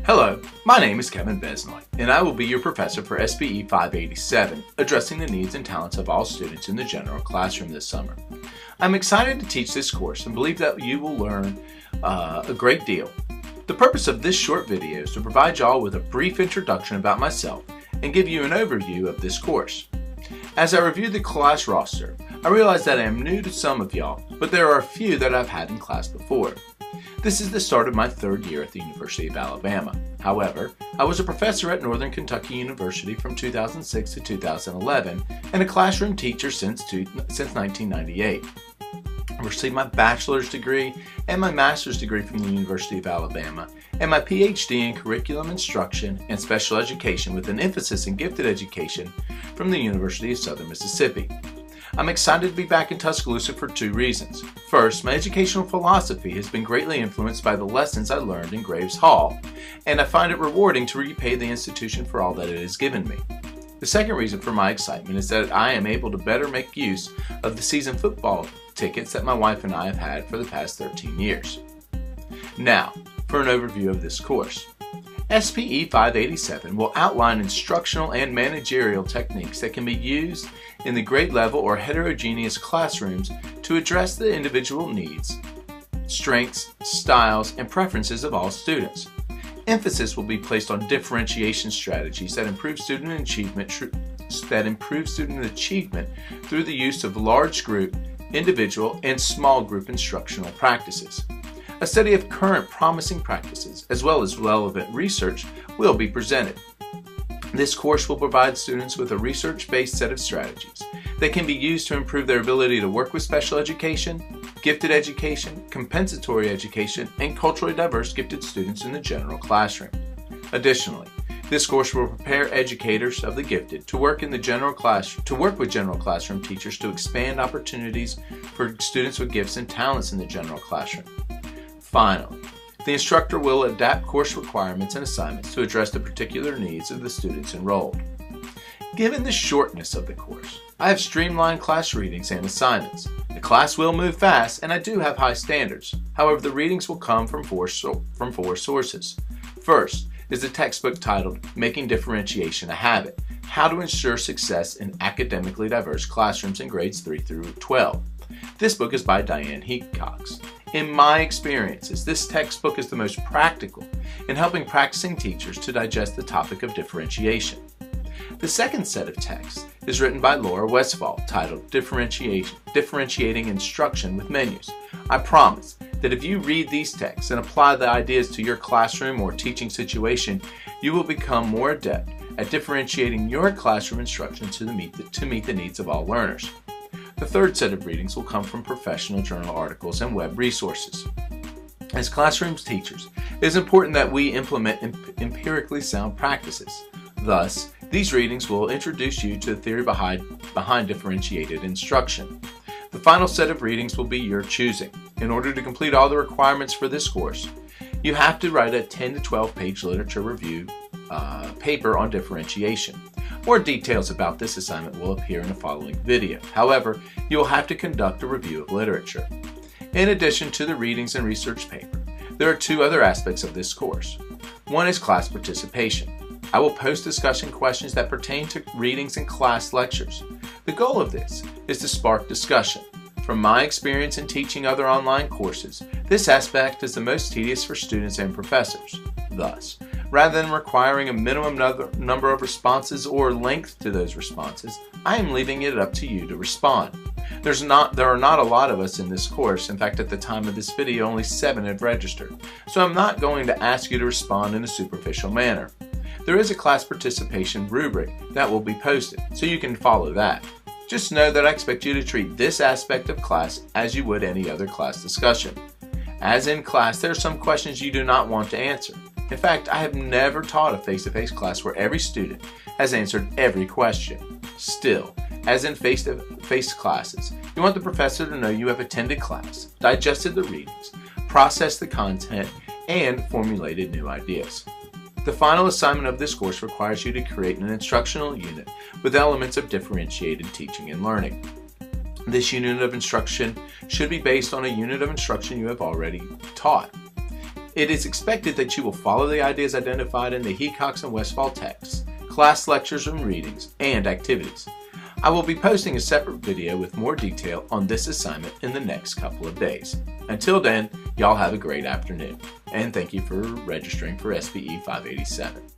Hello, my name is Kevin Besnoy, and I will be your professor for SPE 587, addressing the needs and talents of all students in the general classroom this summer. I'm excited to teach this course and believe that you will learn a great deal. The purpose of this short video is to provide y'all with a brief introduction about myself and give you an overview of this course. As I review the class roster, I realize that I am new to some of y'all, but there are a few that I've had in class before. This is the start of my third year at the University of Alabama. However, I was a professor at Northern Kentucky University from 2006 to 2011 and a classroom teacher since 1998. I received my bachelor's degree and my master's degree from the University of Alabama and my PhD in curriculum instruction and special education with an emphasis in gifted education from the University of Southern Mississippi. I'm excited to be back in Tuscaloosa for two reasons. First, my educational philosophy has been greatly influenced by the lessons I learned in Graves Hall, and I find it rewarding to repay the institution for all that it has given me. The second reason for my excitement is that I am able to better make use of the season football tickets that my wife and I have had for the past 13 years. Now, for an overview of this course. SPE 587 will outline instructional and managerial techniques that can be used in the grade level or heterogeneous classrooms to address the individual needs, strengths, styles, and preferences of all students. Emphasis will be placed on differentiation strategies that improve student achievement through the use of large group, individual, and small group instructional practices. A study of current promising practices, as well as relevant research, will be presented. This course will provide students with a research-based set of strategies that can be used to improve their ability to work with special education, gifted education, compensatory education, and culturally diverse gifted students in the general classroom. Additionally, this course will prepare educators of the gifted to work with general classroom teachers to expand opportunities for students with gifts and talents in the general classroom. Finally, the instructor will adapt course requirements and assignments to address the particular needs of the students enrolled. Given the shortness of the course, I have streamlined class readings and assignments. The class will move fast, and I do have high standards. However, the readings will come from four sources. First is the textbook titled Making Differentiation a Habit: How to Ensure Success in Academically Diverse Classrooms in Grades 3 through 12. This book is by Diane Heacox. In my experiences, this textbook is the most practical in helping practicing teachers to digest the topic of differentiation. The second set of texts is written by Laura Westfall, titled Differentiating Instruction with Menus. I promise that if you read these texts and apply the ideas to your classroom or teaching situation, you will become more adept at differentiating your classroom instruction to meet the needs of all learners. The third set of readings will come from professional journal articles and web resources. As classroom teachers, it is important that we implement empirically sound practices. Thus, these readings will introduce you to the theory behind differentiated instruction. The final set of readings will be your choosing. In order to complete all the requirements for this course, you have to write a 10 to 12 page literature review paper on differentiation. More details about this assignment will appear in the following video. However, you will have to conduct a review of literature. In addition to the readings and research paper, there are two other aspects of this course. One is class participation. I will post discussion questions that pertain to readings and class lectures. The goal of this is to spark discussion. From my experience in teaching other online courses, this aspect is the most tedious for students and professors. Thus, rather than requiring a minimum number of responses or length to those responses, I am leaving it up to you to respond. There are not a lot of us in this course. In fact, at the time of this video, only 7 have registered. So I'm not going to ask you to respond in a superficial manner. There is a class participation rubric that will be posted, so you can follow that. Just know that I expect you to treat this aspect of class as you would any other class discussion. As in class, there are some questions you do not want to answer. In fact, I have never taught a face-to-face class where every student has answered every question. Still, as in face-to-face classes, you want the professor to know you have attended class, digested the readings, processed the content, and formulated new ideas. The final assignment of this course requires you to create an instructional unit with elements of differentiated teaching and learning. This unit of instruction should be based on a unit of instruction you have already taught. It is expected that you will follow the ideas identified in the Hecox and Westphal texts, class lectures and readings, and activities. I will be posting a separate video with more detail on this assignment in the next couple of days. Until then, y'all have a great afternoon, and thank you for registering for SPE 587.